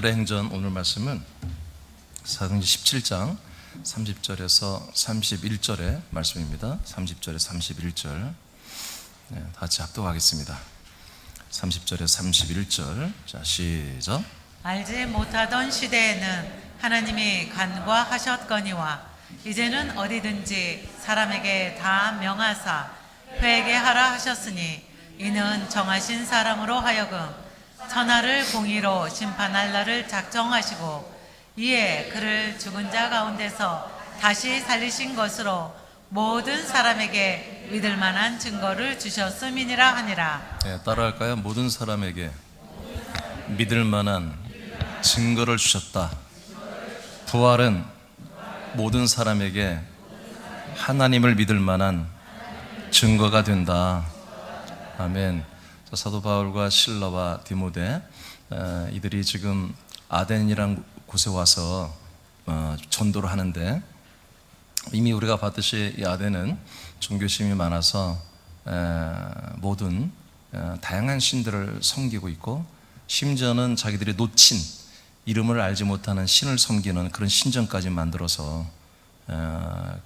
사도들의 행전 오늘 말씀은 사도행전 17장 30절에서 31절의 말씀입니다. 30절에서 31절 다 같이 합독하겠습니다. 30절에서 31절 자 시작. 알지 못하던 시대에는 하나님이 간과하셨거니와 이제는 어디든지 사람에게 다 명하사 회개하라 하셨으니 이는 정하신 사람으로 하여금 천하를 공의로 심판할 날을 작정하시고 이에 그를 죽은 자 가운데서 다시 살리신 것으로 모든 사람에게 믿을 만한 증거를 주셨음이니라 하니라. 따라할까요? 모든 사람에게 믿을 만한 증거를 주셨다. 부활은 모든 사람에게 하나님을 믿을 만한 증거가 된다. 아멘. 사도 바울과 실라와 디모데 이들이 지금 아덴이라는 곳에 와서 전도를 하는데, 이미 우리가 봤듯이 이 아덴은 종교심이 많아서 모든 다양한 신들을 섬기고 있고, 심지어는 자기들이 놓친 이름을 알지 못하는 신을 섬기는 그런 신전까지 만들어서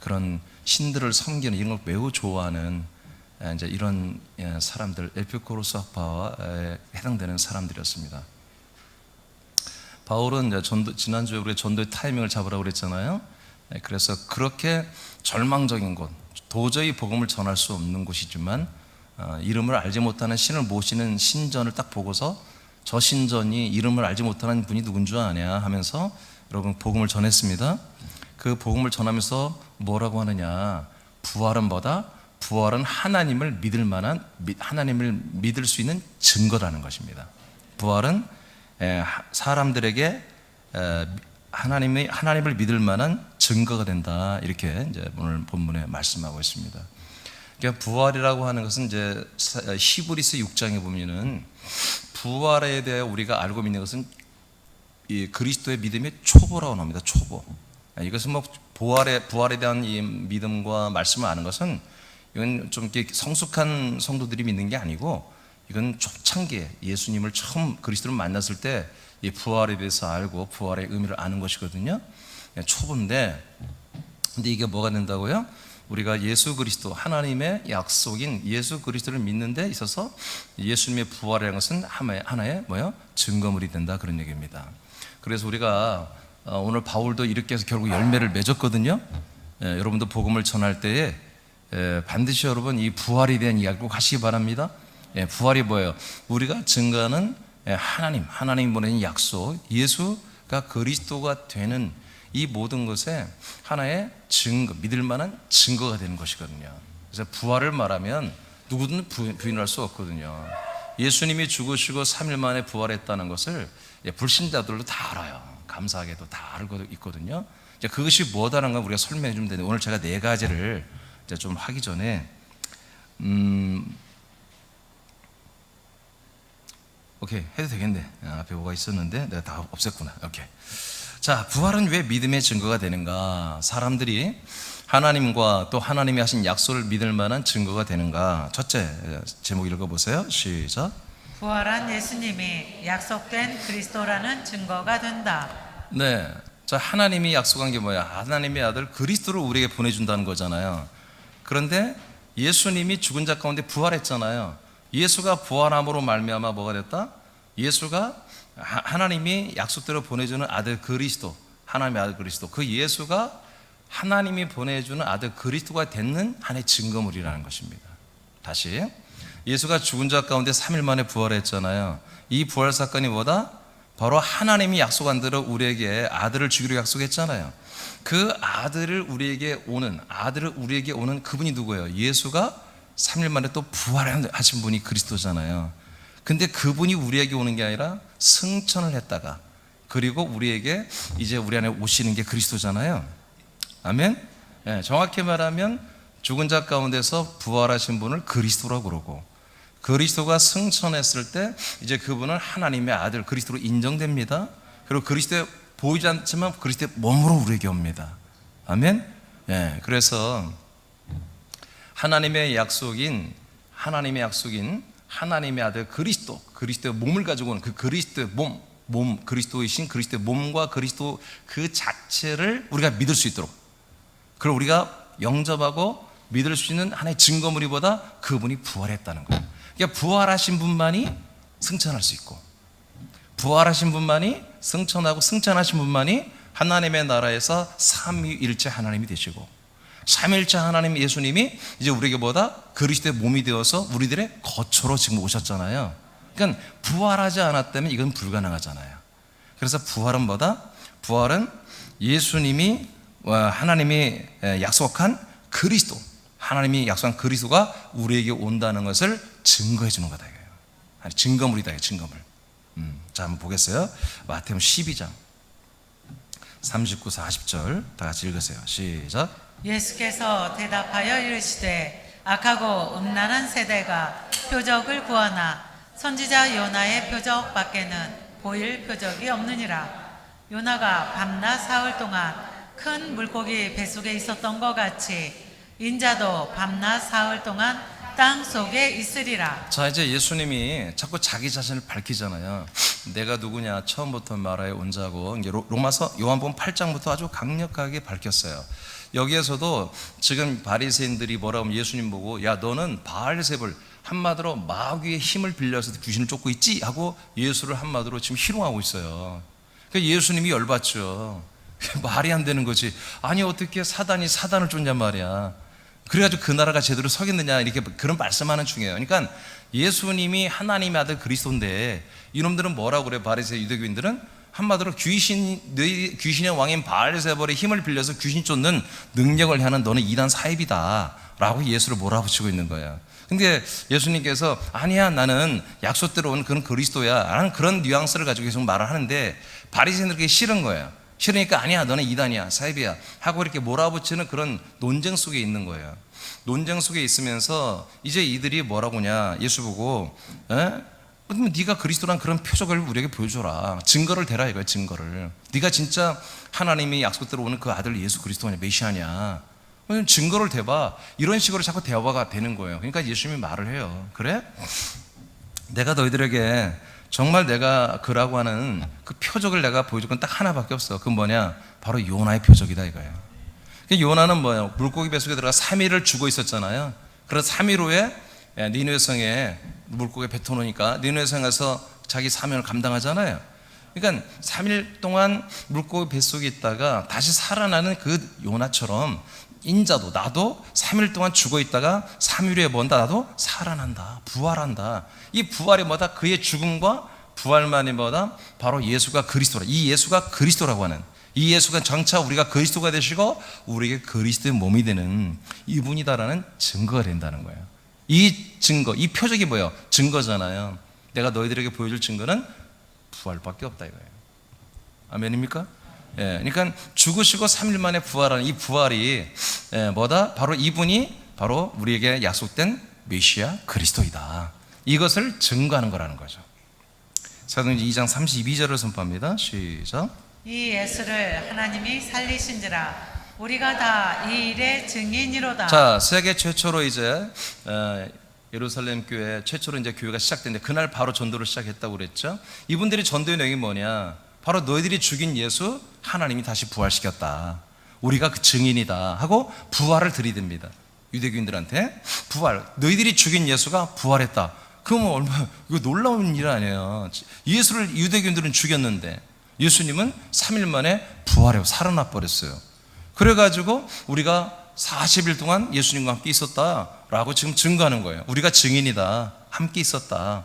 그런 신들을 섬기는 이런 걸 매우 좋아하는 이제 이런 사람들, 에피쿠로스 학파와 해당되는 사람들이었습니다. 바울은 이제 지난주에 우리 전도의 타이밍을 잡으라고 그랬잖아요. 그래서 그렇게 절망적인 곳, 도저히 복음을 전할 수 없는 곳이지만 이름을 알지 못하는 신을 모시는 신전을 딱 보고서 저 신전이 이름을 알지 못하는 분이 누군 줄 아냐 하면서 여러분 복음을 전했습니다. 그 복음을 전하면서 뭐라고 하느냐, 부활은 하나님을 믿을 만한, 하나님을 믿을 수 있는 증거라는 것입니다. 부활은 사람들에게 하나님을 믿을 만한 증거가 된다. 이렇게 이제 오늘 본문에 말씀하고 있습니다. 그러니까 부활이라고 하는 것은 이제 히브리서 6장에 보면은 부활에 대해 우리가 알고 있는 것은 이 그리스도의 믿음의 초보라고 나옵니다. 초보. 이것은 뭐 부활에 대한 이 믿음과 말씀을 아는 것은 이건 좀 이렇게 성숙한 성도들이 믿는 게 아니고, 이건 초창기에 예수님을 처음 그리스도를 만났을 때 이 부활에 대해서 알고 부활의 의미를 아는 것이거든요. 초보인데, 근데 이게 뭐가 된다고요? 우리가 예수 그리스도, 하나님의 약속인 예수 그리스도를 믿는 데 있어서 예수님의 부활이라는 것은 하나의 증거물이 된다, 그런 얘기입니다. 그래서 우리가 오늘 바울도 이렇게 해서 결국 열매를 맺었거든요. 여러분도 복음을 전할 때에 반드시 여러분 이 부활에 대한 이야기 꼭 하시기 바랍니다. 부활이 뭐예요? 우리가 증거하는 하나님 보내는 약속, 예수가 그리스도가 되는 이 모든 것에 하나의 증거, 믿을 만한 증거가 되는 것이거든요. 그래서 부활을 말하면 누구든 부인할 수 없거든요. 예수님이 죽으시고 3일 만에 부활했다는 것을 불신자들도 다 알아요. 감사하게도 다 알고 있거든요. 이제 그것이 뭐다라는 걸 우리가 설명해 주면 되는데, 오늘 제가 4가지를 이제 좀 하기 전에 오케이 해도 되겠네. 앞에 뭐가 있었는데 내가 다 없앴구나. 오케이. 자, 부활은 왜 믿음의 증거가 되는가? 사람들이 하나님과 또 하나님이 하신 약속을 믿을 만한 증거가 되는가? 첫째 제목 읽어보세요. 시작. 부활한 예수님이 약속된 그리스도라는 증거가 된다. 네. 자, 하나님이 약속한 게 뭐야? 하나님의 아들 그리스도를 우리에게 보내준다는 거잖아요. 그런데 예수님이 죽은 자 가운데 부활했잖아요. 예수가 부활함으로 말미암아 뭐가 됐다? 예수가 하나님이 약속대로 보내주는 아들 그리스도, 하나님의 아들 그리스도, 그 예수가 하나님이 보내주는 아들 그리스도가 되는 하나의 증거물이라는 것입니다. 다시, 예수가 죽은 자 가운데 3일 만에 부활했잖아요. 이 부활 사건이 뭐다? 바로 하나님이 약속한 대로 우리에게 아들을 주기로 약속했잖아요. 그 아들을 우리에게 오는 그분이 누구예요? 예수가 3일 만에 또 부활하신 분이 그리스도잖아요. 근데 그분이 우리에게 오는 게 아니라 승천을 했다가, 그리고 우리에게 이제 우리 안에 오시는 게 그리스도잖아요. 아멘? 정확히 말하면 죽은 자 가운데서 부활하신 분을 그리스도라고 그러고, 그리스도가 승천했을 때 이제 그분은 하나님의 아들 그리스도로 인정됩니다. 그리고 그리스도에 보이지 않지만 그리스도의 몸으로 우리에게 옵니다. 아멘? 그래서 하나님의 약속인 하나님의 아들 그리스도의 몸을 가지고 오는 그 그리스도의 몸, 몸, 그리스도이신 그리스도의 몸과 그리스도 그 자체를 우리가 믿을 수 있도록, 그걸 우리가 영접하고 믿을 수 있는 하나의 증거물이보다 그분이 부활했다는 거예요. 그러니까 부활하신 분만이 승천할 수 있고, 부활하신 분만이 승천하고, 승천하신 분만이 하나님의 나라에서 삼위일체 하나님이 되시고, 삼위일체 하나님 예수님이 이제 우리에게 뭐다? 그리스도의 몸이 되어서 우리들의 거처로 지금 오셨잖아요. 그러니까 부활하지 않았다면 이건 불가능하잖아요. 그래서 부활은 뭐다? 부활은 예수님이, 하나님이 약속한 그리스도, 하나님이 약속한 그리스도가 우리에게 온다는 것을 증거해 주는 거다 이거예요. 아니, 증거물이다, 증거물. 자, 한번 보겠어요. 마태복음 12장 39, 40절 다 같이 읽으세요. 시작. 예수께서 대답하여 이르시되 악하고 음란한 세대가 표적을 구하나 선지자 요나의 표적 밖에는 보일 표적이 없느니라. 요나가 밤낮 사흘 동안 큰 물고기 뱃속에 있었던 것 같이 인자도 밤낮 사흘 동안 땅 속에 있으리라. 자, 이제 예수님이 자꾸 자기 자신을 밝히잖아요. 내가 누구냐 처음부터 말하여 온 자고, 이제 로마서 요한복음 8장부터 아주 강력하게 밝혔어요. 여기에서도 지금 바리새인들이 뭐라고 하면 예수님 보고, 야 너는 바알세불, 한마디로 마귀의 힘을 빌려서 귀신을 쫓고 있지 하고 예수를 한마디로 지금 희롱하고 있어요. 그러니까 예수님이 열받죠. 말이 안 되는 거지. 아니 어떻게 사단이 사단을 쫓냔 말이야. 그래가지고 그 나라가 제대로 서겠느냐, 이렇게 그런 말씀하는 중이에요. 그러니까 예수님이 하나님의 아들 그리스도인데 이놈들은 뭐라고 그래? 바리새인 유대교인들은 한마디로 귀신의 왕인 바알세불의 힘을 빌려서 귀신 쫓는 능력을 하는 너는 이단 사입이다 라고 예수를 몰아붙이고 있는 거예요. 근데 예수님께서 아니야, 나는 약속대로 온 그런 그리스도야 라는 그런 뉘앙스를 가지고 계속 말을 하는데 바리새인들에게 싫은 거예요. 싫으니까 아니야, 너는 이단이야, 사입이야 하고 이렇게 몰아붙이는 그런 논쟁 속에 있는 거예요. 논쟁 속에 있으면서 이제 이들이 뭐라고 하냐, 예수 보고 그러면 네가 그리스도란 그런 표적을 우리에게 보여줘라, 증거를 대라 이거야. 증거를. 네가 진짜 하나님이 약속대로 오는 그 아들 예수 그리스도냐, 메시아냐, 증거를 대봐. 이런 식으로 자꾸 대화가 되는 거예요. 그러니까 예수님이 말을 해요. 그래? 내가 너희들에게 정말 내가 그라고 하는 그 표적을 내가 보여줄 건 딱 하나밖에 없어. 그건 뭐냐? 바로 요나의 표적이다 이거예요. 요나는 뭐예요? 물고기 뱃속에 들어가 3일을 죽어 있었잖아요. 그래서 3일 후에 니느웨 성에 물고기에 뱉어놓으니까 니느웨 성에서 자기 사명을 감당하잖아요. 그러니까 3일 동안 물고기 뱃속에 있다가 다시 살아나는 그 요나처럼 인자도, 나도 3일 동안 죽어 있다가 3일 후에 뭔다? 나도 살아난다, 부활한다. 이 부활이 뭐다? 그의 죽음과 부활만이 뭐다? 바로 예수가 그리스도라. 이 예수가 그리스도라고 하는, 이 예수가 장차 우리가 그리스도가 되시고 우리에게 그리스도의 몸이 되는 이분이다라는 증거가 된다는 거예요. 이 증거, 이 표적이 뭐예요? 증거잖아요. 내가 너희들에게 보여줄 증거는 부활밖에 없다 이거예요. 아멘입니까? 예, 그러니까 죽으시고 3일 만에 부활하는 이 부활이 뭐다? 바로 이분이 바로 우리에게 약속된 메시아 그리스도이다. 이것을 증거하는 거라는 거죠. 사도행전 2장 32절을 선포합니다. 시작. 이 예수를 하나님이 살리신지라 우리가 다 이 일의 증인이로다. 자, 세계 최초로 이제 예루살렘 교회 최초로 이제 교회가 시작됐는데 그날 바로 전도를 시작했다고 그랬죠. 이분들이 전도의 내용이 뭐냐? 바로 너희들이 죽인 예수 하나님이 다시 부활시켰다, 우리가 그 증인이다 하고 부활을 들이댑니다. 유대교인들한테 부활, 너희들이 죽인 예수가 부활했다. 그러면 얼마나 이거 놀라운 일 아니에요. 예수를 유대교인들은 죽였는데 예수님은 3일 만에 부활하고 살아나 버렸어요. 그래가지고 우리가 40일 동안 예수님과 함께 있었다라고 지금 증거하는 거예요. 우리가 증인이다, 함께 있었다.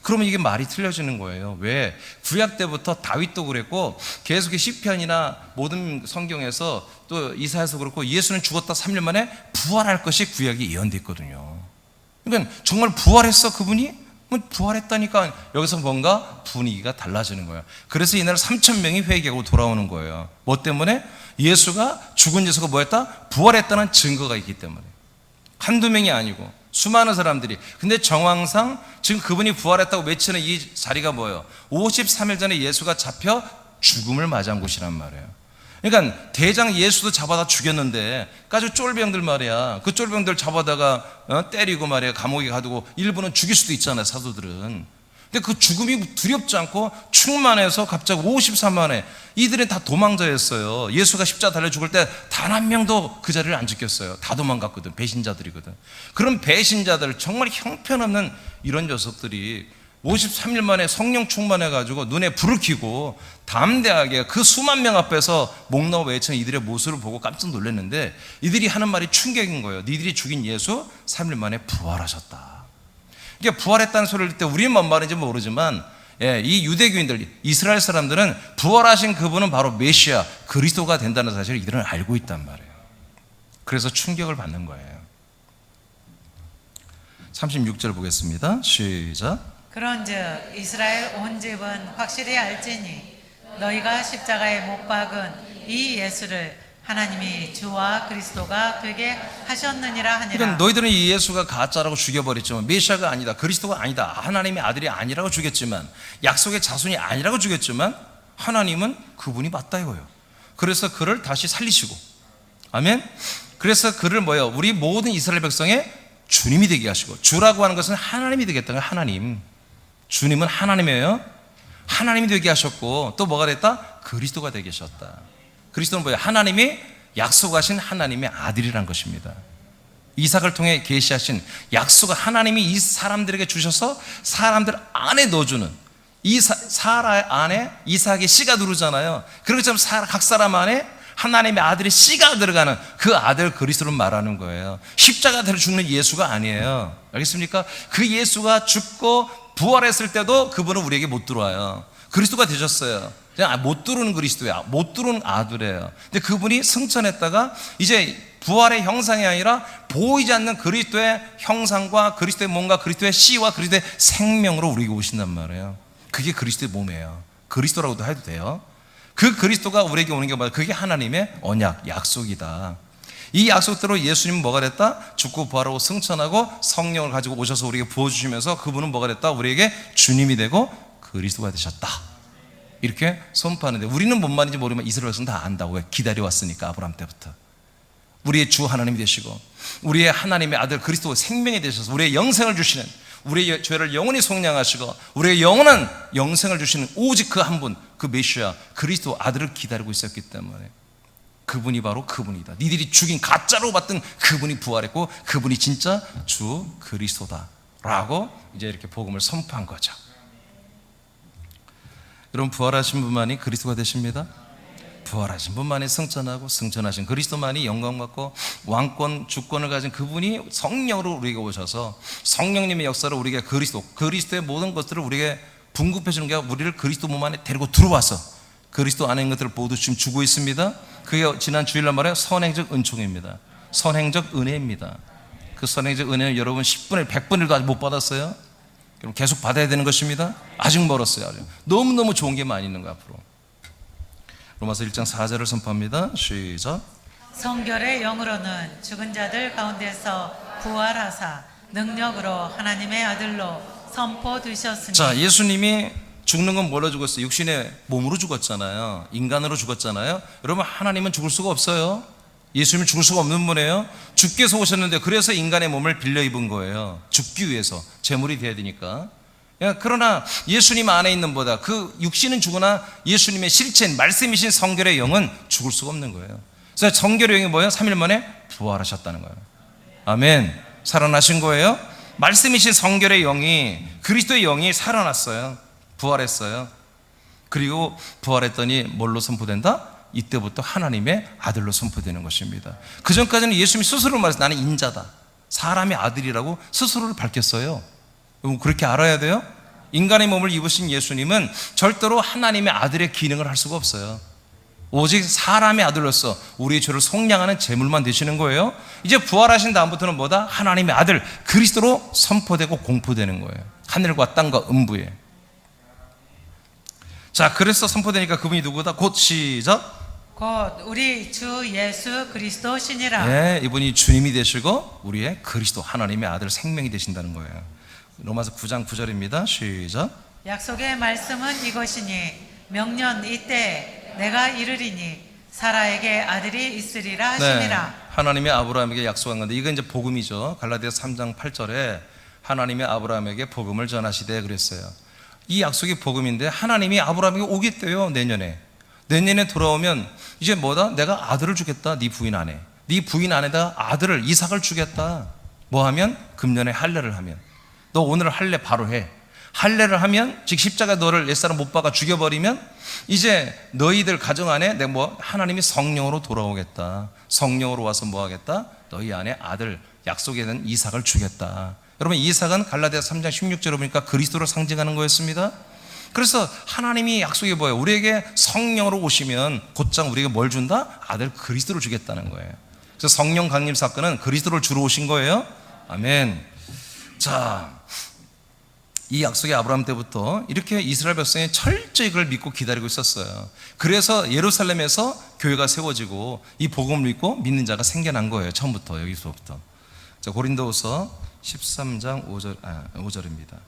그러면 이게 말이 틀려지는 거예요. 왜? 구약 때부터 다윗도 그랬고 계속 시편이나 모든 성경에서 또 이사야서 그렇고 예수는 죽었다 3일 만에 부활할 것이 구약이 예언됐거든요. 그러니까 정말 부활했어 그분이? 부활했다니까 여기서 뭔가 분위기가 달라지는 거예요. 그래서 이날 3,000명이 회개하고 돌아오는 거예요. 뭐 때문에? 예수가, 죽은 예수가 뭐였다? 부활했다는 증거가 있기 때문에. 한두 명이 아니고 수많은 사람들이. 근데 정황상 지금 그분이 부활했다고 외치는 이 자리가 뭐예요? 53일 전에 예수가 잡혀 죽음을 맞이한 곳이란 말이에요. 그러니까 대장 예수도 잡아다 죽였는데 까지 쫄병들 말이야. 그 쫄병들 잡아다가 때리고 말이야 감옥에 가두고 일부는 죽일 수도 있잖아요, 사도들은. 근데 그 죽음이 두렵지 않고 충만해서 갑자기 53만에 이들은 다 도망자였어요. 예수가 십자가 달려 죽을 때 단 한 명도 그 자리를 안 지켰어요. 다 도망갔거든. 배신자들이거든. 그런 배신자들, 정말 형편없는 이런 녀석들이 53일 만에 성령 충만해가지고 눈에 불을 켜고 담대하게 그 수만 명 앞에서 목나와 외치는 이들의 모습을 보고 깜짝 놀랐는데, 이들이 하는 말이 충격인 거예요. 니들이 죽인 예수 3일 만에 부활하셨다. 이게 부활했다는 소리를 듣을 때 우리는 뭔 말인지 모르지만, 이 유대교인들, 이스라엘 사람들은 부활하신 그분은 바로 메시아 그리스도가 된다는 사실을 이들은 알고 있단 말이에요. 그래서 충격을 받는 거예요. 36절 보겠습니다. 시작. 그런즉 이스라엘 온 집은 확실히 알지니 너희가 십자가에 못 박은 이 예수를 하나님이 주와 그리스도가 되게 하셨느니라 하니라. 그러니까 너희들은 이 예수가 가짜라고 죽여버렸지만, 메시아가 아니다, 그리스도가 아니다, 하나님의 아들이 아니라고 죽였지만, 약속의 자손이 아니라고 죽였지만, 하나님은 그분이 맞다 이거예요. 그래서 그를 다시 살리시고, 아멘. 그래서 그를 우리 모든 이스라엘 백성의 주님이 되게 하시고, 주라고 하는 것은 하나님이 되겠다는 거예요. 하나님, 주님은 하나님이에요. 하나님이 되게 하셨고, 또 뭐가 됐다? 그리스도가 되게 하셨다. 그리스도는 뭐예요? 하나님이 약속하신 하나님의 아들이란 것입니다. 이삭을 통해 계시하신 약속을 하나님이 이 사람들에게 주셔서 사람들 안에 넣어주는, 이 사라 안에 이삭의 씨가 누르잖아요. 그렇게 좀 각 사람 안에 하나님의 아들의 씨가 들어가는 그 아들 그리스도를 말하는 거예요. 십자가대로 죽는 예수가 아니에요. 알겠습니까? 그 예수가 죽고 부활했을 때도 그분은 우리에게 못 들어와요. 그리스도가 되셨어요. 그냥 못 들어오는 그리스도야. 못 들어오는 아들이에요. 근데 그분이 승천했다가 이제 부활의 형상이 아니라 보이지 않는 그리스도의 형상과 그리스도의 몸과 그리스도의 씨와 그리스도의 생명으로 우리에게 오신단 말이에요. 그게 그리스도의 몸이에요. 그리스도라고도 해도 돼요. 그 그리스도가 우리에게 오는 게 뭐야? 그게 하나님의 언약, 약속이다. 이 약속대로 예수님은 뭐가 됐다? 죽고 부활하고 승천하고 성령을 가지고 오셔서 우리에게 부어주시면서 그분은 뭐가 됐다? 우리에게 주님이 되고 그리스도가 되셨다. 이렇게 선포하는데, 우리는 뭔 말인지 모르면 이스라엘 백성은 다 안다고. 왜? 기다려왔으니까. 아브라함 때부터 우리의 주 하나님이 되시고 우리의 하나님의 아들 그리스도 생명이 되셔서 우리의 영생을 주시는, 우리의 죄를 영원히 속량하시고 우리의 영원한 영생을 주시는 오직 그 한 분, 그 메시아 그리스도 아들을 기다리고 있었기 때문에 그분이 바로 그분이다. 니들이 죽인 가짜로 봤던 그분이 부활했고 그분이 진짜 주 그리스도다 라고 이제 이렇게 복음을 선포한 거죠. 여러분, 부활하신 분만이 그리스도가 되십니다. 부활하신 분만이 승천하고 승천하신 그리스도만이 영광받고 왕권 주권을 가진 그분이 성령으로 우리에게 오셔서 성령님의 역사로 우리에게 그리스도의 모든 것들을 우리에게 분급해 주는 게 아니라 우리를 그리스도 몸 안에 데리고 들어와서 그리스도 안에 있는 것들을 모두 지금 주고 있습니다. 그게 지난 주일날 말해 선행적 은총입니다. 선행적 은혜입니다. 그 선행적 은혜는 여러분 10분의 100분의 1도 아직 못 받았어요. 그럼 계속 받아야 되는 것입니다. 아직 멀었어요. 아직. 너무너무 좋은 게 많이 있는 거예요. 앞으로 로마서 1장 4절을 선포합니다. 시작. 성결의 영으로는 죽은 자들 가운데서 부활하사 능력으로 하나님의 아들로 선포되셨으니. 자, 예수님이 죽는 건 뭘로 죽었어요? 육신의 몸으로 죽었잖아요. 인간으로 죽었잖아요. 여러분, 하나님은 죽을 수가 없어요. 예수님은 죽을 수가 없는 분이에요. 주께서 오셨는데 그래서 인간의 몸을 빌려 입은 거예요. 죽기 위해서. 제물이 돼야 되니까. 그러나 예수님 안에 있는 보다 그 육신은 죽으나 예수님의 실체인 말씀이신 성결의 영은 죽을 수가 없는 거예요. 그래서 성결의 영이 뭐예요? 3일 만에 부활하셨다는 거예요. 아멘. 살아나신 거예요. 말씀이신 성결의 영이, 그리스도의 영이 살아났어요. 부활했어요. 그리고 부활했더니 뭘로 선포된다? 이때부터 하나님의 아들로 선포되는 것입니다. 그 전까지는 예수님이 스스로 말해서 나는 인자다, 사람의 아들이라고 스스로를 밝혔어요. 그렇게 알아야 돼요. 인간의 몸을 입으신 예수님은 절대로 하나님의 아들의 기능을 할 수가 없어요. 오직 사람의 아들로서 우리의 죄를 속량하는 제물만 되시는 거예요. 이제 부활하신 다음부터는 뭐다? 하나님의 아들 그리스도로 선포되고 공포되는 거예요. 하늘과 땅과 음부에. 자, 그래서 선포되니까 그분이 누구다? 곧 시작. 곧 우리 주 예수 그리스도시니라. 네, 이분이 주님이 되시고 우리의 그리스도 하나님의 아들 생명이 되신다는 거예요. 로마서 9장 9절입니다. 시작. 약속의 말씀은 이것이니 명년 이때 내가 이르리니 사라에게 아들이 있으리라 하시니라. 네, 하나님이 아브라함에게 약속한 건데 이건 이제 복음이죠. 갈라디아서 3장 8절에 하나님이 아브라함에게 복음을 전하시되 그랬어요. 이 약속이 복음인데 하나님이 아브라함에게 오겠대요. 내년에 돌아오면 이제 뭐다? 내가 아들을 주겠다. 네 부인 안에, 네 부인 안에다 아들을 이삭을 주겠다. 뭐 하면? 금년에 할례를 하면. 너 오늘 할례 바로 해. 할례를 하면, 즉 십자가 너를 옛사람 못 박아 죽여버리면 이제 너희들 가정 안에 내가 뭐 하나님이 성령으로 돌아오겠다. 성령으로 와서 뭐 하겠다? 너희 안에 아들, 약속에 된 이삭을 주겠다. 여러분, 이삭은 갈라디아서 3장 16절에 보니까 그리스도를 상징하는 거였습니다. 그래서 하나님이 약속이 뭐예요? 우리에게 성령으로 오시면 곧장 우리에게 뭘 준다? 아들 그리스도를 주겠다는 거예요. 그래서 성령 강림 사건은 그리스도를 주러 오신 거예요. 아멘. 자, 이 약속이 아브라함 때부터 이렇게 이스라엘 백성이 철저히 그걸 믿고 기다리고 있었어요. 그래서 예루살렘에서 교회가 세워지고 이 복음을 믿고 믿는 자가 생겨난 거예요. 처음부터, 여기서부터. 자, 고린도후서 13장 5절입니다.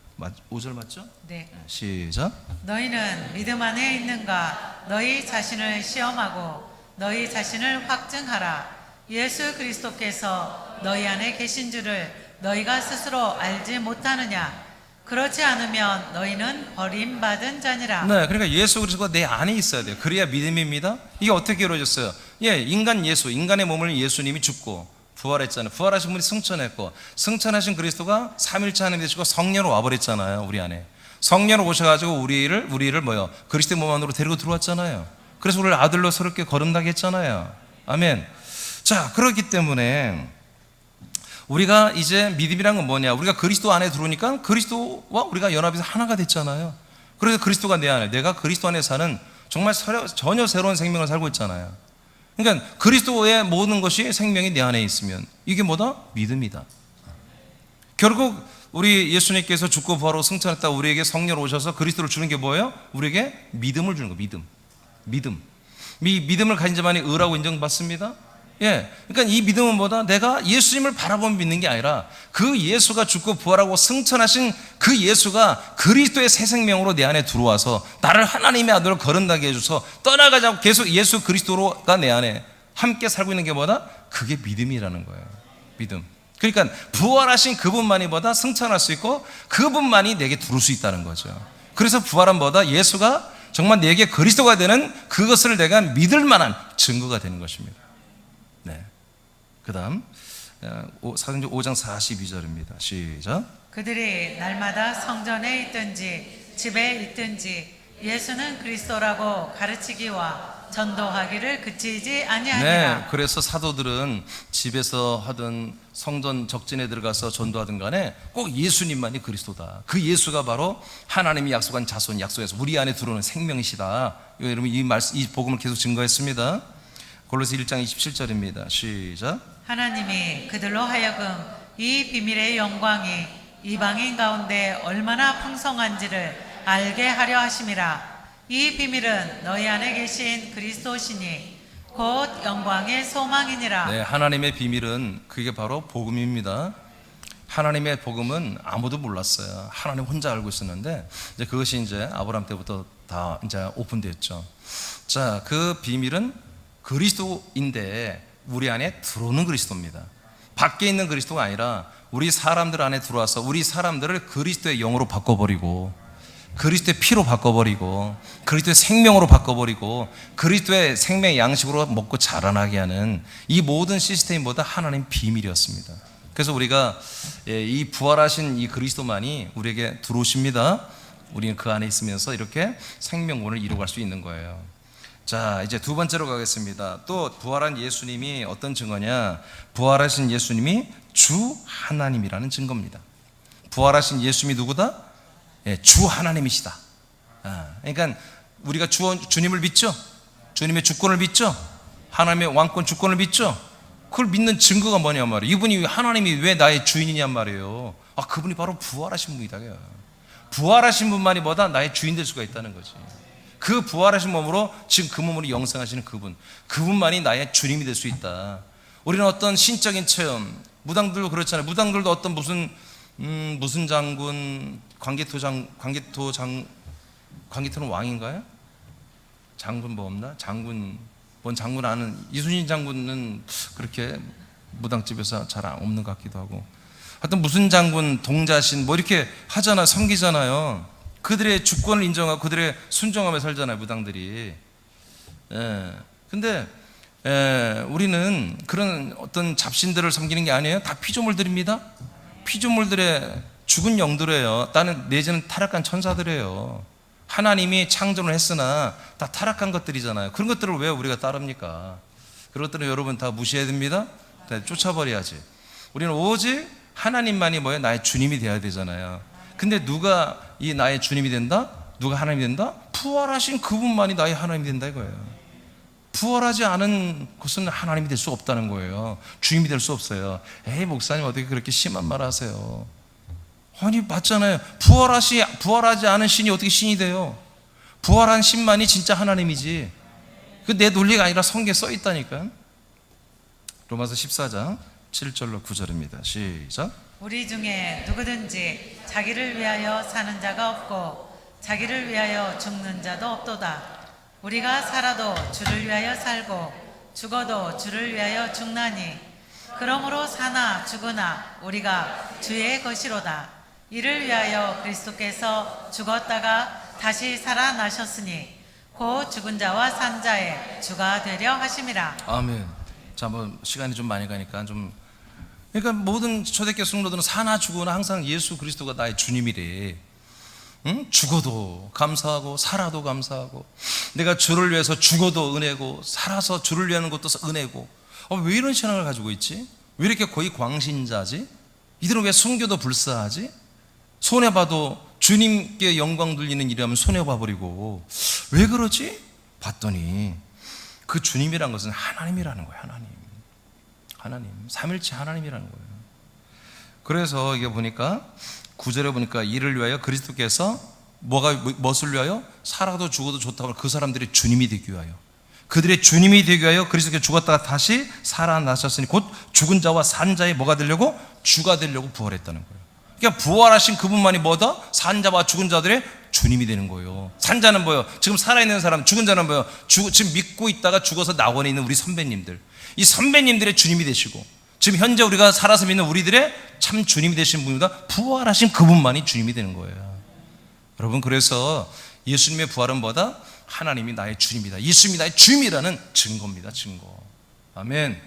5절 맞죠? 네. 시작. 너희는 믿음 안에 있는가? 너희 자신을 시험하고 너희 자신을 확증하라. 예수 그리스도께서 너희 안에 계신 줄을 너희가 스스로 알지 못하느냐? 그렇지 않으면 너희는 버림받은 자니라. 네, 그러니까 예수 그리스도가 내 안에 있어야 돼요. 그래야 믿음입니다. 이게 어떻게 이루어졌어요? 예, 인간의 몸을 예수님이 죽고 부활했잖아요. 부활하신 분이 승천했고, 승천하신 그리스도가 삼일째 하나님 되시고 성령으로 와버렸잖아요. 우리 안에 성령으로 오셔가지고 우리를 뭐요? 그리스도의 몸 안으로 데리고 들어왔잖아요. 그래서 우리를 아들로 새롭게 거듭나게 했잖아요. 아멘. 자, 그렇기 때문에 우리가 이제 믿음이란 건 뭐냐? 우리가 그리스도 안에 들어오니까 그리스도와 우리가 연합해서 하나가 됐잖아요. 그래서 그리스도가 내 안에, 내가 그리스도 안에 사는 정말 전혀 새로운 생명을 살고 있잖아요. 그러니까 그리스도의 모든 것이 생명이 내 안에 있으면 이게 뭐다? 믿음이다. 결국 우리 예수님께서 죽고 부활하고 승천했다 우리에게 성령으로 오셔서 그리스도를 주는 게 뭐예요? 우리에게 믿음을 주는 거예요. 믿음을 가진 자만이 의라고 인정받습니다. 예, 그러니까 이 믿음은 뭐다? 내가 예수님을 바라보며 믿는 게 아니라 그 예수가 죽고 부활하고 승천하신 그 예수가 그리스도의 새 생명으로 내 안에 들어와서 나를 하나님의 아들로 거듭나게 해줘서 떠나가지 않고 계속 예수 그리스도가 내 안에 함께 살고 있는 게 뭐다? 그게 믿음이라는 거예요. 믿음. 그러니까 부활하신 그분만이 뭐다? 승천할 수 있고 그분만이 내게 들어올 수 있다는 거죠. 그래서 부활은 뭐다? 예수가 정말 내게 그리스도가 되는 그것을 내가 믿을 만한 증거가 되는 것입니다. 네. 그 다음 사도행전 5장 42절입니다. 시작. 그들이 날마다 성전에 있든지 집에 있든지 예수는 그리스도라고 가르치기와 전도하기를 그치지 아니하니라. 네, 그래서 사도들은 집에서 하든 성전 적진에 들어가서 전도하든 간에 꼭 예수님만이 그리스도다. 그 예수가 바로 하나님이 약속한 자손, 약속해서 우리 안에 들어오는 생명이시다. 여러분 이 복음을 계속 증거했습니다. 골로새 1장 27절입니다. 시작. 하나님이 그들로 하여금 이 비밀의 영광이 이방인 가운데 얼마나 풍성한지를 알게 하려 하심이라. 이 비밀은 너희 안에 계신 그리스도시니 곧 영광의 소망이니라. 네, 하나님의 비밀은 그게 바로 복음입니다. 하나님의 복음은 아무도 몰랐어요. 하나님 혼자 알고 있었는데 이제 그것이 이제 아브라함 때부터 다 이제 오픈됐죠. 자, 그 비밀은 그리스도인데 우리 안에 들어오는 그리스도입니다. 밖에 있는 그리스도가 아니라 우리 사람들 안에 들어와서 우리 사람들을 그리스도의 영으로 바꿔버리고 그리스도의 피로 바꿔버리고 그리스도의 생명으로 바꿔버리고 그리스도의 생명의 양식으로 먹고 자라나게 하는 이 모든 시스템보다 하나님 비밀이었습니다. 그래서 우리가 이 부활하신 이 그리스도만이 우리에게 들어오십니다. 우리는 그 안에 있으면서 이렇게 생명원을 이루어갈 수 있는 거예요. 자, 이제 두 번째로 가겠습니다. 또 부활한 예수님이 어떤 증거냐? 부활하신 예수님이 주 하나님이라는 증거입니다. 부활하신 예수님이 누구다? 예, 주 하나님이시다. 그러니까 우리가 주님을 믿죠? 주님의 주권을 믿죠? 하나님의 왕권 주권을 믿죠? 그걸 믿는 증거가 뭐냐 말이에요. 이분이 하나님이 왜 나의 주인이냔 말이에요. 그분이 바로 부활하신 분이다. 부활하신 분만이 뭐다? 나의 주인 될 수가 있다는 거지. 그 부활하신 몸으로 지금 그 몸으로 영생하시는 그분만이 나의 주님이 될 수 있다. 우리는 어떤 신적인 체험, 무당들도 그렇잖아요. 무당들도 어떤 무슨 장군, 광개토는 왕인가요? 장군 뭐 없나? 뭔 장군 아는 이순신 장군은 그렇게 무당집에서 잘 없는 것 같기도 하고. 하여튼 무슨 장군, 동자신 뭐 이렇게 하잖아, 섬기잖아요. 그들의 주권을 인정하고 그들의 순종하며 살잖아요, 무당들이. 근데 우리는 그런 어떤 잡신들을 섬기는 게 아니에요. 다 피조물들입니다. 피조물들의 죽은 영들이에요. 내지는 타락한 천사들이에요. 하나님이 창조를 했으나 다 타락한 것들이잖아요. 그런 것들을 왜 우리가 따릅니까? 그런 것들은 여러분 다 무시해야 됩니다. 다 쫓아버려야지. 우리는 오직 하나님만이 뭐예요? 나의 주님이 되어야 되잖아요. 근데 누가 이 나의 주님이 된다? 누가 하나님이 된다? 부활하신 그분만이 나의 하나님이 된다 이거예요. 부활하지 않은 것은 하나님이 될 수 없다는 거예요. 주님이 될 수 없어요. 에이, 목사님 어떻게 그렇게 심한 말 하세요? 아니, 맞잖아요. 부활하지 않은 신이 어떻게 신이 돼요? 부활한 신만이 진짜 하나님이지. 그 내 논리가 아니라 성경에 써 있다니까. 로마서 14장 7절로 9절입니다. 시작. 우리 중에 누구든지 자기를 위하여 사는 자가 없고 자기를 위하여 죽는 자도 없도다. 우리가 살아도 주를 위하여 살고 죽어도 주를 위하여 죽나니 그러므로 사나 죽으나 우리가 주의 것이로다. 이를 위하여 그리스도께서 죽었다가 다시 살아나셨으니 곧 죽은 자와 산 자의 주가 되려 하심이라. 아멘. 자, 뭐 시간이 좀 많이 가니까 그러니까 모든 초대교회 성도들은 사나 죽으나 항상 예수 그리스도가 나의 주님이래. 응? 죽어도 감사하고 살아도 감사하고, 내가 주를 위해서 죽어도 은혜고 살아서 주를 위하는 것도 은혜고. 왜 이런 신앙을 가지고 있지? 왜 이렇게 거의 광신자지? 이들은 왜 순교도 불사하지? 손해봐도 주님께 영광 돌리는 일이라면 손해봐버리고 왜 그러지? 봤더니 그 주님이란 것은 하나님이라는 거예요. 하나님 삼일체 하나님이라는 거예요. 그래서 이게 보니까 9절에 보니까 이를 위하여 그리스도께서 무엇을 위하여? 살아도 죽어도 좋다고 그 사람들의 주님이 되기 위하여, 그들의 주님이 되기 위하여 그리스도께서 죽었다가 다시 살아나셨으니 곧 죽은 자와 산 자의 뭐가 되려고? 주가 되려고 부활했다는 거예요. 그러니까 부활하신 그분만이 뭐다? 산 자와 죽은 자들의 주님이 되는 거예요. 산 자는 뭐예요? 지금 살아있는 사람, 죽은 자는 뭐예요? 지금 믿고 있다가 죽어서 낙원에 있는 우리 선배님들, 이 선배님들의 주님이 되시고, 지금 현재 우리가 살아서 믿는 우리들의 참 주님이 되신 분보다 부활하신 그분만이 주님이 되는 거예요. 여러분, 그래서 예수님의 부활은 뭐다? 하나님이 나의 주님이다, 예수님이 나의 주님이라는 증거입니다. 증거. 아멘.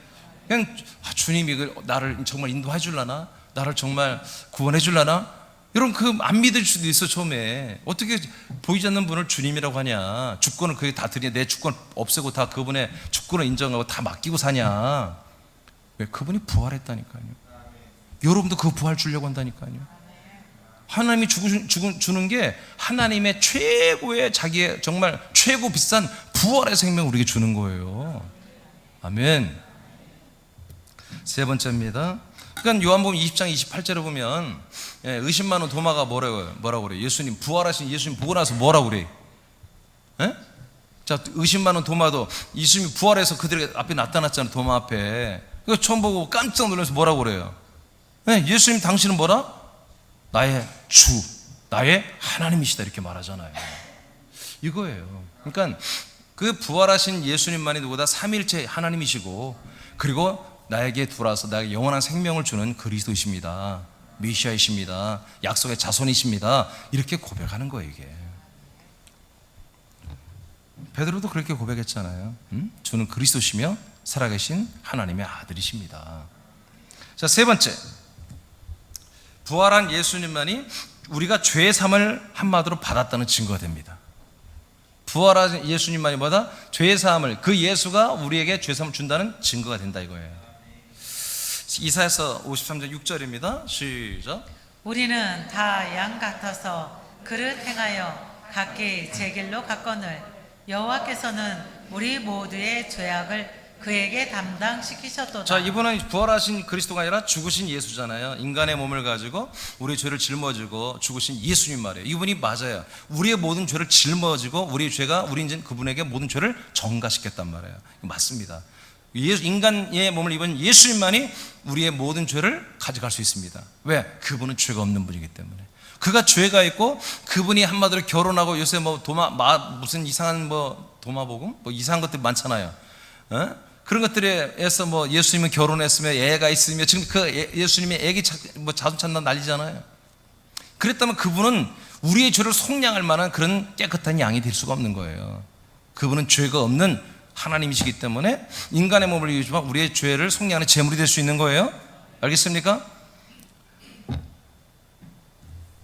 그냥 주님이 나를 정말 인도해 줄라나? 나를 정말 구원해 줄라나? 여러분, 안 믿을 수도 있어. 처음에 어떻게 보이지 않는 분을 주님이라고 하냐? 주권을 그게 다 드리냐? 내 주권 없애고 다 그분의 주권을 인정하고 다 맡기고 사냐? 왜? 그분이 부활했다니까요. 여러분도 그 부활 주려고 한다니까요. 하나님이 주는 게 하나님의 최고의 자기의 정말 최고 비싼 부활의 생명을 우리에게 주는 거예요. 아멘. 세 번째입니다. 그러니까 요한복음 20장 28절에 보면 의심 많은 도마가 뭐라고 그래요? 예수님 부활하신 예수님 보고 나서 뭐라고 그래? 자, 의심 많은 도마도 예수님이 부활해서 그들 앞에 나타났잖아요. 도마 앞에. 그거 처음 보고 깜짝 놀라서 뭐라고 그래요? 예수님 당신은 뭐라? 나의 주, 나의 하나님이시다 이렇게 말하잖아요. 이거예요. 그러니까 그 부활하신 예수님만이 누구다? 삼일체 하나님이시고, 그리고 나에게 들어와서 나에게 영원한 생명을 주는 그리스도이십니다. 메시아이십니다. 약속의 자손이십니다. 이렇게 고백하는 거예요. 이게 베드로도 그렇게 고백했잖아요. 주는 그리스도시며 살아계신 하나님의 아들이십니다. 자, 세 번째, 부활한 예수님만이 우리가 죄의 삶을 한마디로 받았다는 증거가 됩니다. 부활한 예수님만이 뭐다? 죄의 사함을, 그 예수가 우리에게 죄의 사함을 준다는 증거가 된다 이거예요. 이사야서 53장 6절입니다. 시작. 우리는 다 양 같아서 그릇 행하여 각기 제 길로 갔거늘 여호와께서는 우리 모두의 죄악을 그에게 담당시키셨도다. 자, 이분은 부활하신 그리스도가 아니라 죽으신 예수잖아요. 인간의 몸을 가지고 우리의 죄를 짊어지고 죽으신 예수님 말이에요. 이분이 맞아요. 우리의 모든 죄를 짊어지고 우리의 죄가 우리 이제 그분에게 모든 죄를 전가시켰단 말이에요. 맞습니다. 인간의 몸을 입은 예수님만이 우리의 모든 죄를 가져갈 수 있습니다. 왜? 그분은 죄가 없는 분이기 때문에. 그가 죄가 있고, 그분이 한마디로 결혼하고, 요새 무슨 이상한 도마복음? 이상한 것들 많잖아요. 그런 것들에서 예수님은 결혼했으며 애가 있으며, 지금 그 예수님의 애기 자손 찾는 난리잖아요. 그랬다면 그분은 우리의 죄를 속량할 만한 그런 깨끗한 양이 될 수가 없는 거예요. 그분은 죄가 없는 하나님이시기 때문에 인간의 몸을 이루지만 우리의 죄를 속량하는 제물이 될 수 있는 거예요. 알겠습니까?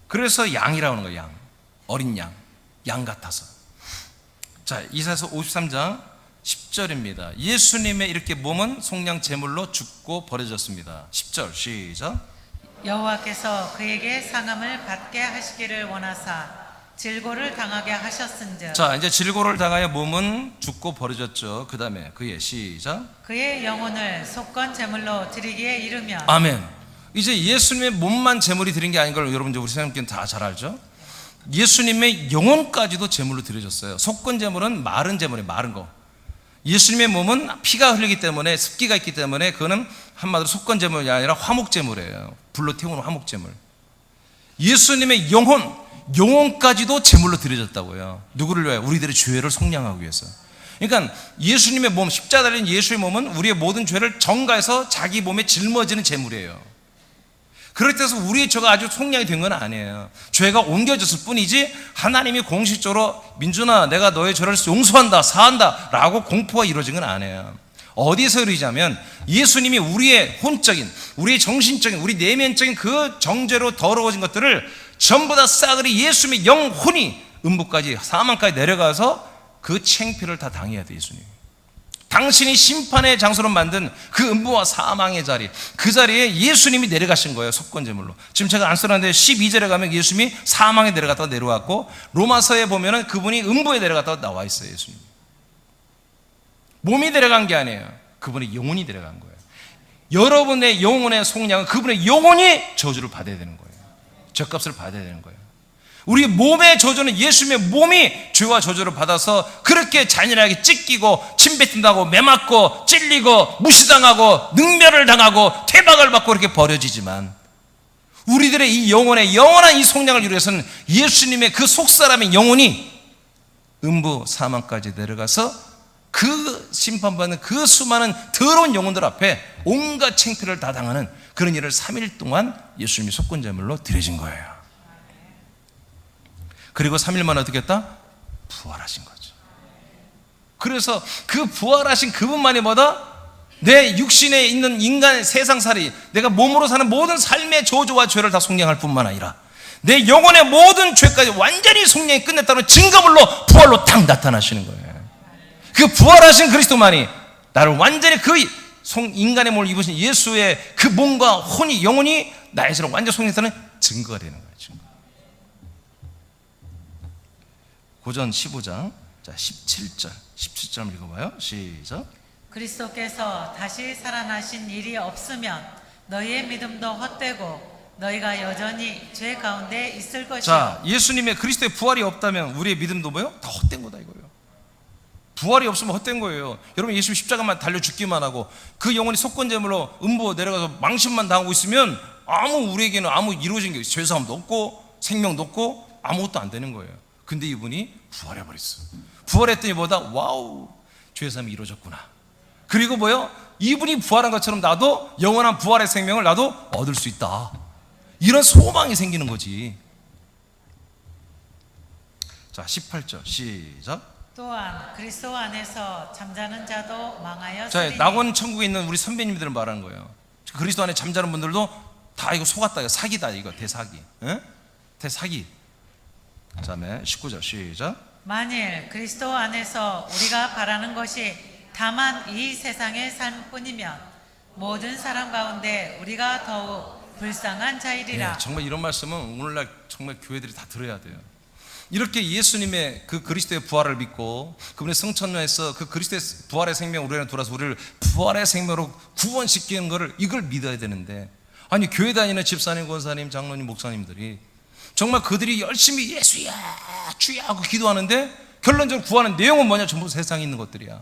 그래서 양이라고 하는 거예요. 양. 어린 양. 양 같아서. 자, 이사야서 53장 10절입니다. 예수님의 이렇게 몸은 속량 제물로 죽고 버려졌습니다. 10절 시작. 여호와께서 그에게 상함을 받게 하시기를 원하사 질고를 당하게 하셨은즉. 자, 이제 질고를 당하여 몸은 죽고 버려졌죠. 그 다음에 그의 시작. 그의 영혼을 속건 제물로 드리기에 이르면. 아멘. 이제 예수님의 몸만 제물이 드린 게 아닌 걸 여러분 우리 선생님께는 다 잘 알죠. 예수님의 영혼까지도 제물로 드려졌어요. 속건 제물은 마른 제물이에요. 마른 거. 예수님의 몸은 피가 흘리기 때문에 습기가 있기 때문에 그거는 한마디로 속건 제물이 아니라 화목 제물이에요. 불로 태우는 화목 제물. 예수님의 영혼까지도 제물로 드려졌다고요. 누구를 위하여? 우리들의 죄를 속량하기 위해서. 그러니까 예수님의 몸, 십자가 달린 예수의 몸은 우리의 모든 죄를 전가해서 자기 몸에 짊어지는 제물이에요. 그럴 때서 우리의 죄가 아주 속량이 된 건 아니에요. 죄가 옮겨졌을 뿐이지 하나님이 공식적으로 민준아 내가 너의 죄를 용서한다 사한다 라고 공포가 이루어진 건 아니에요. 어디서 이루어지냐면 예수님이 우리의 혼적인 우리의 정신적인 우리 내면적인 그 정죄로 더러워진 것들을 전부 다 싸그리 예수님의 영혼이 음부까지 사망까지 내려가서 그 창피를 다 당해야 돼. 예수님 당신이 심판의 장소로 만든 그 음부와 사망의 자리, 그 자리에 예수님이 내려가신 거예요. 속건제물로. 지금 제가 안 써놨는데 12절에 가면 예수님이 사망에 내려갔다가 내려왔고, 로마서에 보면은 그분이 음부에 내려갔다가 나와 있어요. 예수님 몸이 내려간 게 아니에요. 그분의 영혼이 내려간 거예요. 여러분의 영혼의 속량은 그분의 영혼이 저주를 받아야 되는 거예요. 죗값을 받아야 되는 거예요. 우리 몸의 저주는 예수님의 몸이 죄와 저주를 받아서 그렇게 잔인하게 찢기고 침뱉는다고 매맞고 찔리고 무시당하고 능멸을 당하고 퇴박을 받고 그렇게 버려지지만, 우리들의 이 영혼의 영원한 이 속량을 이루기 위해서는 예수님의 그 속사람의 영혼이 음부 사망까지 내려가서 그 심판받는 그 수많은 더러운 영혼들 앞에 온갖 창피를 다 당하는 그런 일을 3일 동안 예수님이 속건제물로 드려진 거예요. 그리고 3일 만에 어떻게 했다? 부활하신 거죠. 그래서 그 부활하신 그분만이 뭐다? 내 육신에 있는 인간의 세상살이, 내가 몸으로 사는 모든 삶의 저주와 죄를 다 속량할 뿐만 아니라 내 영혼의 모든 죄까지 완전히 속량이 끝냈다는 증거물로 부활로 탁 나타나시는 거예요. 그 부활하신 그리스도만이 나를 완전히 그 인간의 몸을 입으신 예수의 그 몸과 혼이 영혼이 나의 죄를 완전히 속량했다는 증거가 되는 거예요. 증거. 고전 15장 자 17절 한번 읽어봐요. 시작. 그리스도께서 다시 살아나신 일이 없으면 너희의 믿음도 헛되고 너희가 여전히 죄 가운데 있을 것이요. 자, 예수님의 그리스도의 부활이 없다면 우리의 믿음도 뭐요? 다 헛된 거다 이거예요. 부활이 없으면 헛된 거예요. 여러분 예수님 십자가만 달려 죽기만 하고 그 영혼이 속건제물로 음부 내려가서 망신만 당하고 있으면 우리에게는 아무 이루어진 게 죄사함도 없고 생명도 없고 아무것도 안 되는 거예요. 근데 이분이 부활해버렸어. 부활했더니 뭐다? 와우, 죄사함이 이루어졌구나. 그리고 뭐요? 이분이 부활한 것처럼 나도 영원한 부활의 생명을 나도 얻을 수 있다. 이런 소망이 생기는 거지. 자 18절 시작. 또한 그리스도 안에서 잠자는 자도 자, 망하였으리니. 낙원 천국에 있는 우리 선배님들을 말하는 거예요. 그리스도 안에 잠자는 분들도 다 이거 속았다, 이거 사기다, 이거 대사기, 대사기. 그 다음에 19절 시작. 만일 그리스도 안에서 우리가 바라는 것이 다만 이 세상의 삶뿐이면 모든 사람 가운데 우리가 더욱 불쌍한 자이리라. 정말 이런 말씀은 오늘날 정말 교회들이 다 들어야 돼요. 이렇게 예수님의 그 그리스도의 부활을 믿고 그분의 성천녀에서 그 그리스도의 부활의 생명 우리는 돌아서 우리를 부활의 생명으로 구원시키는 거를 이걸 믿어야 되는데, 아니 교회 다니는 집사님, 권사님, 장로님, 목사님들이 정말 그들이 열심히 예수야 주야 하고 기도하는데 결론적으로 구하는 내용은 뭐냐? 전부 세상에 있는 것들이야.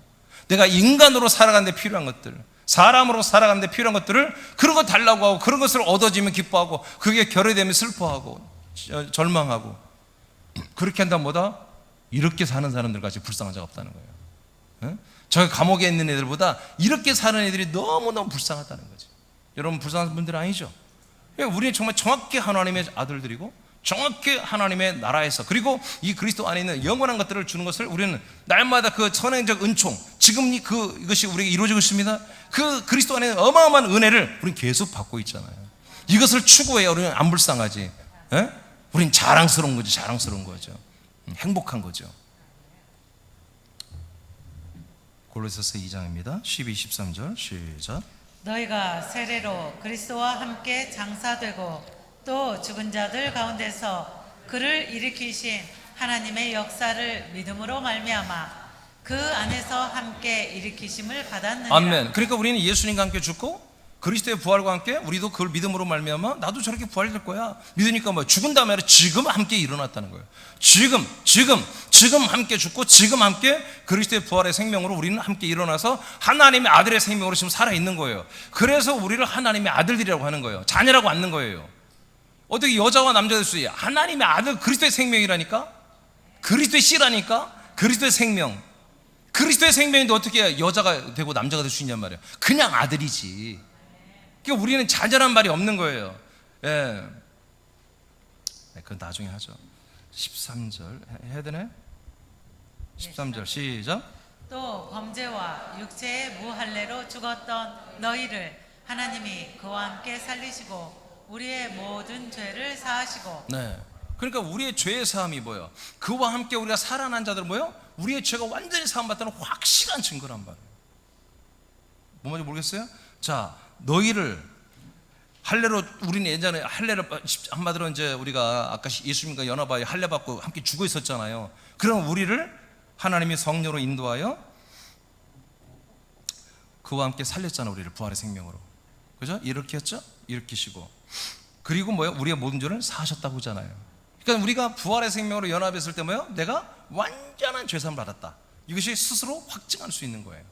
내가 인간으로 살아가는 데 필요한 것들, 사람으로 살아가는 데 필요한 것들을 그런 거 달라고 하고 그런 것을 얻어지면 기뻐하고 그게 결여되면 슬퍼하고 절망하고, 그렇게 한다면 뭐다? 이렇게 사는 사람들 같이 불쌍한 자가 없다는 거예요. 저 감옥에 있는 애들보다 이렇게 사는 애들이 너무너무 불쌍하다는 거지. 여러분 불쌍한 분들 아니죠? 우리는 정말 정확히 하나님의 아들들이고 정확히 하나님의 나라에서, 그리고 이 그리스도 안에 있는 영원한 것들을 주는 것을 우리는 날마다 그 선행적 은총, 지금 이것이 우리에게 이루어지고 있습니다. 그 그리스도 안에 어마어마한 은혜를 우리는 계속 받고 있잖아요. 이것을 추구해야 우리는 안 불쌍하지. 예? 우린 자랑스러운 거죠. 자랑스러운 거죠. 행복한 거죠. 골로새서 2장입니다. 12, 13절 시작. 너희가 세례로 그리스도와 함께 장사되고 또 죽은 자들 가운데서 그를 일으키신 하나님의 역사를 믿음으로 말미암아 그 안에서 함께 일으키심을 받았느니라. 아멘. 그러니까 우리는 예수님과 함께 죽고 그리스도의 부활과 함께 우리도 그걸 믿음으로 말미암아 나도 저렇게 부활될 거야. 믿으니까 뭐 죽은 다음에 지금 함께 일어났다는 거예요. 지금 함께 죽고 지금 함께 그리스도의 부활의 생명으로 우리는 함께 일어나서 하나님의 아들의 생명으로 지금 살아 있는 거예요. 그래서 우리를 하나님의 아들들이라고 하는 거예요. 자녀라고 않는 거예요. 어떻게 여자와 남자 될 수 있어요? 하나님의 아들, 그리스도의 생명이라니까. 그리스도의 씨라니까. 그리스도의 생명. 그리스도의 생명인데 어떻게 여자가 되고 남자가 될 수 있냔 말이에요. 그냥 아들이지. 그러니까 우리는 자녀란 말이 없는 거예요. 예. 그건 나중에 하죠. 13절 해야 되네? 13절 시작. 또 범죄와 육체의 무할례로 죽었던 너희를 하나님이 그와 함께 살리시고 우리의 모든 죄를 사하시고. 네. 그러니까 우리의 죄의 사함이 뭐예요? 그와 함께 우리가 살아난 자들은 뭐예요? 우리의 죄가 완전히 사함받다는 확실한 증거란 말이에요. 뭔지 모르겠어요? 자, 너희를 할례로, 우리는 예전에 할례를 한마디로 이제 우리가 아까 예수님과 연합하여 할례 받고 함께 죽어 있었잖아요. 그럼 우리를 하나님이 성령으로 인도하여 그와 함께 살렸잖아요. 우리를 부활의 생명으로. 그죠? 이렇게 했죠? 일으키시고. 그리고 뭐예요? 우리가 모든 죄를 사하셨다고 하잖아요. 그러니까 우리가 부활의 생명으로 연합했을 때 뭐예요? 내가 완전한 죄사함을 받았다. 이것이 스스로 확증할 수 있는 거예요.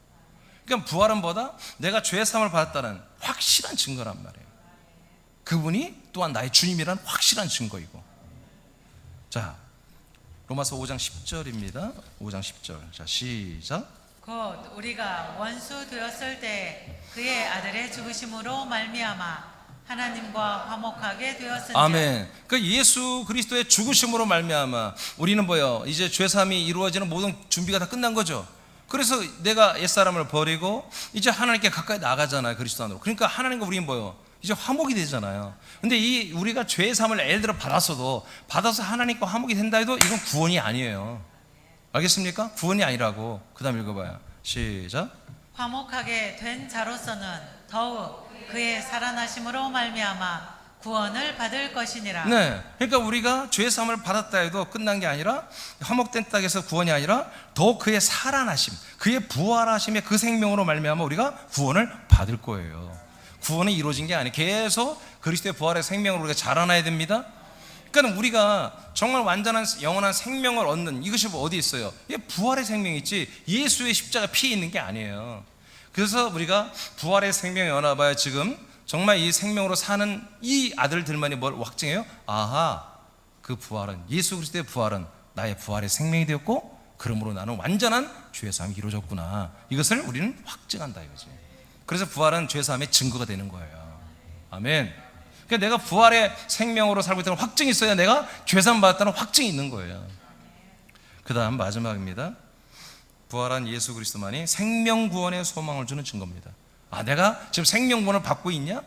그러니까 부활은 뭐다? 내가 죄사함을 받았다는 확실한 증거란 말이에요. 그분이 또한 나의 주님이라는 확실한 증거이고. 자, 로마서 5장 10절입니다. 5장 10절. 자, 시작. 곧 우리가 원수 되었을 때 그의 아들의 죽으심으로 말미암아 하나님과 화목하게 되었으니. 아멘. 그 예수 그리스도의 죽으심으로 말미암아 우리는 뭐요? 이제 죄사함이 이루어지는 모든 준비가 다 끝난 거죠. 그래서 내가 옛사람을 버리고 이제 하나님께 가까이 나가잖아요. 그리스도 안으로. 그러니까 하나님과 우리는 뭐요? 이제 화목이 되잖아요. 근데 이 우리가 죄의 삶을 예를 들어 받아서 하나님과 화목이 된다 해도 이건 구원이 아니에요. 알겠습니까? 구원이 아니라고. 그 다음 읽어봐요. 시작. 화목하게 된 자로서는 더욱 그의 살아나심으로 말미암아 구원을 받을 것이니라. 네, 그러니까 우리가 죄 사함을 받았다 해도 끝난 게 아니라, 화목된 땅에서 구원이 아니라 더욱 그의 살아나심, 그의 부활하심의 그 생명으로 말미암아 우리가 구원을 받을 거예요. 구원이 이루어진 게 아니에요. 계속 그리스도의 부활의 생명으로 우리가 자라나야 됩니다. 그러니까 우리가 정말 완전한 영원한 생명을 얻는 이것이 어디 있어요? 이게 부활의 생명이 있지 예수의 십자가 피에 있는 게 아니에요. 그래서 우리가 부활의 생명에 연합하여 지금 정말 이 생명으로 사는 이 아들들만이 뭘 확증해요? 아하, 그 부활은, 예수 그리스도의 부활은 나의 부활의 생명이 되었고 그러므로 나는 완전한 죄사함이 이루어졌구나. 이것을 우리는 확증한다 이거지. 그래서 부활은 죄사함의 증거가 되는 거예요. 아멘. 그러니까 내가 부활의 생명으로 살고 있다는 확증이 있어야 내가 죄사함 받았다는 확증이 있는 거예요. 그 다음 마지막입니다. 부활한 예수 그리스도만이 생명구원의 소망을 주는 증거입니다. 아, 내가 지금 생명구원을 받고 있냐?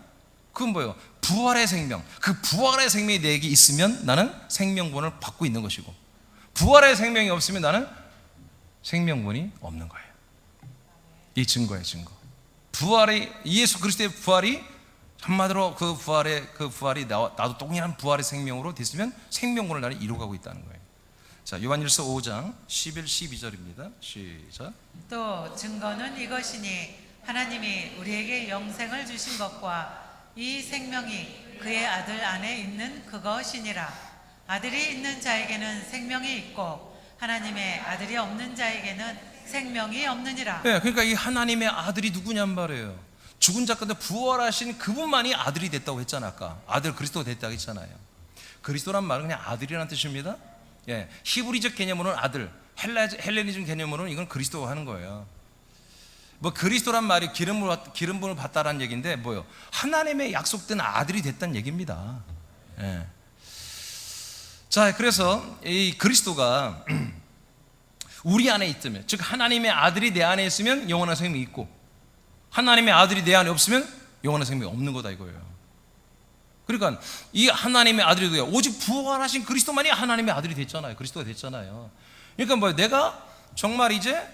그건 뭐예요? 부활의 생명. 그 부활의 생명이 내게 있으면 나는 생명구원을 받고 있는 것이고, 부활의 생명이 없으면 나는 생명구원이 없는 거예요. 이 증거예요, 증거. 부활이, 예수 그리스도의 부활이 한마디로 그 부활이 나도 동일한 부활의 생명으로 됐으면 생명구원을 나는 이루어가고 있다는 거예요. 자, 요한일서 5장 11, 12절입니다. 시작. 또 증거는 이것이니 하나님이 우리에게 영생을 주신 것과 이 생명이 그의 아들 안에 있는 그것이니라. 아들이 있는 자에게는 생명이 있고 하나님의 아들이 없는 자에게는 생명이 없느니라. 네, 그러니까 이 하나님의 아들이 누구냔 말이에요. 죽은 자 가운데 부활하신 그분만이 아들이 됐다고 했잖아. 아까 아들 그리스도가 됐다고 했잖아요. 그리스도란 말은 그냥 아들이라는 뜻입니다. 예, 히브리적 개념으로는 아들, 헬레니즘 개념으로는 이건 그리스도가 하는 거예요. 뭐 그리스도란 말이 기름 부음을 받다라는 얘기인데 뭐요? 하나님의 약속된 아들이 됐다는 얘기입니다. 예. 자, 그래서 이 그리스도가 우리 안에 있다면, 즉 하나님의 아들이 내 안에 있으면 영원한 생명이 있고, 하나님의 아들이 내 안에 없으면 영원한 생명이 없는 거다 이거예요. 그러니까 이 하나님의 아들이 돼요. 오직 부활하신 그리스도만이 하나님의 아들이 됐잖아요. 그리스도가 됐잖아요. 그러니까 뭐 내가 정말 이제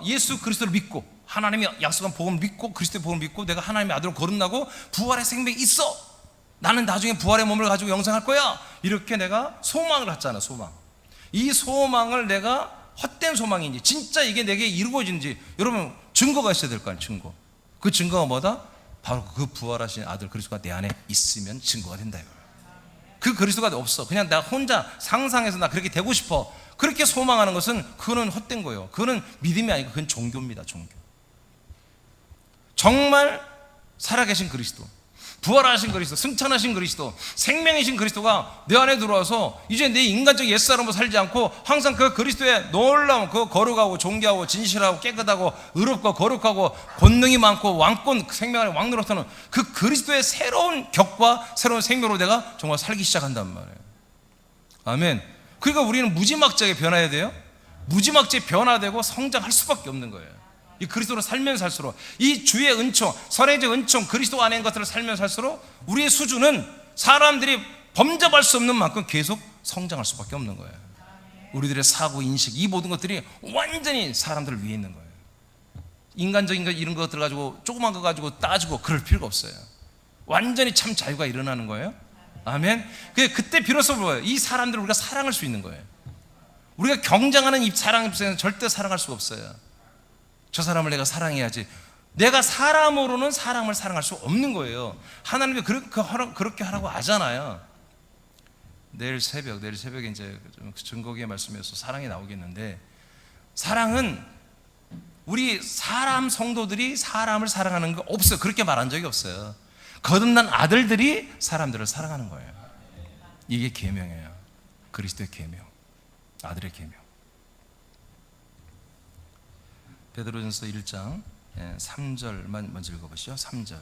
예수 그리스도를 믿고, 하나님이 약속한 복음을 믿고, 그리스도의 복음을 믿고, 내가 하나님의 아들로 거듭나고 부활의 생명이 있어, 나는 나중에 부활의 몸을 가지고 영생할 거야, 이렇게 내가 소망을 갖잖아. 소망. 이 소망을 내가 헛된 소망인지 진짜 이게 내게 이루어지는지 여러분 증거가 있어야 될 거 아니에요. 증거. 그 증거가 뭐다? 바로 그 부활하신 아들 그리스도가 내 안에 있으면 증거가 된다 이거예요. 그 그리스도가 없어, 그냥 나 혼자 상상해서 나 그렇게 되고 싶어, 그렇게 소망하는 것은 그거는 헛된 거예요. 그거는 믿음이 아니고 그건 종교입니다. 종교. 정말 살아계신 그리스도, 부활하신 그리스도, 승천하신 그리스도, 생명이신 그리스도가 내 안에 들어와서 이제 내 인간적 옛사람으로 살지 않고 항상 그 그리스도의 놀라운 그 거룩하고 존귀하고 진실하고 깨끗하고 의롭고 거룩하고 권능이 많고 왕권 생명 안에 왕노릇하는 그 그리스도의 새로운 격과 새로운 생명으로 내가 정말 살기 시작한단 말이에요. 아멘. 그러니까 우리는 무지막지하게 변화해야 돼요. 무지막지하게 변화되고 성장할 수밖에 없는 거예요. 이 그리스도로 살면 살수록, 이 주의 은총, 선행적 은총, 그리스도 안에 있는 것들을 살면 살수록 우리의 수준은 사람들이 범접할 수 없는 만큼 계속 성장할 수밖에 없는 거예요. 우리들의 사고, 인식, 이 모든 것들이 완전히 사람들을 위해 있는 거예요. 인간적인 것, 이런 것들 가지고 조그만 거 가지고 따지고 그럴 필요가 없어요. 완전히 참 자유가 일어나는 거예요. 아멘. 그때 비로소 뭐예요? 이 사람들을 우리가 사랑할 수 있는 거예요. 우리가 경쟁하는 이 사랑 입장에서 절대 사랑할 수가 없어요. 저 사람을 내가 사랑해야지. 내가 사람으로는 사람을 사랑할 수 없는 거예요. 하나님이 그렇게 하라고 하잖아요. 내일 새벽에 이제 증거기의 말씀에서 사랑이 나오겠는데, 사랑은 우리 사람 성도들이 사람을 사랑하는 거 없어요. 그렇게 말한 적이 없어요. 거듭난 아들들이 사람들을 사랑하는 거예요. 이게 계명이에요. 그리스도의 계명, 아들의 계명. 베드로전서 1장 3절만 먼저 읽어보시죠. 3절.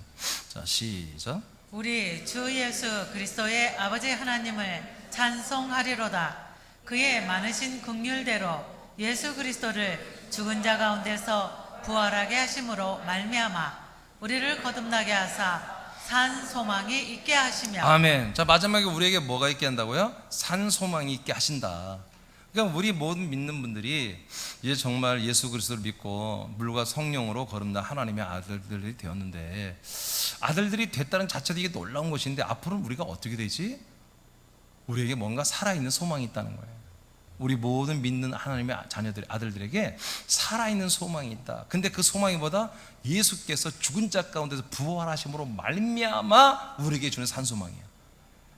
자, 시작. 우리 주 예수 그리스도의 아버지 하나님을 찬송하리로다. 그의 많으신 긍휼대로 예수 그리스도를 죽은 자 가운데서 부활하게 하심으로 말미암아 우리를 거듭나게 하사 산 소망이 있게 하시며. 아멘. 자, 마지막에 우리에게 뭐가 있게 한다고요? 산 소망이 있게 하신다. 그러니까 우리 모든 믿는 분들이 이제 정말 예수 그리스도를 믿고 물과 성령으로 거듭난 하나님의 아들들이 되었는데, 아들들이 됐다는 자체도 이게 놀라운 것인데, 앞으로는 우리가 어떻게 되지? 우리에게 뭔가 살아있는 소망이 있다는 거예요. 우리 모든 믿는 하나님의 자녀들, 아들들에게 살아있는 소망이 있다. 근데 그 소망이 뭐다? 예수께서 죽은 자 가운데서 부활하심으로 말미암아 우리에게 주는 산소망이에요.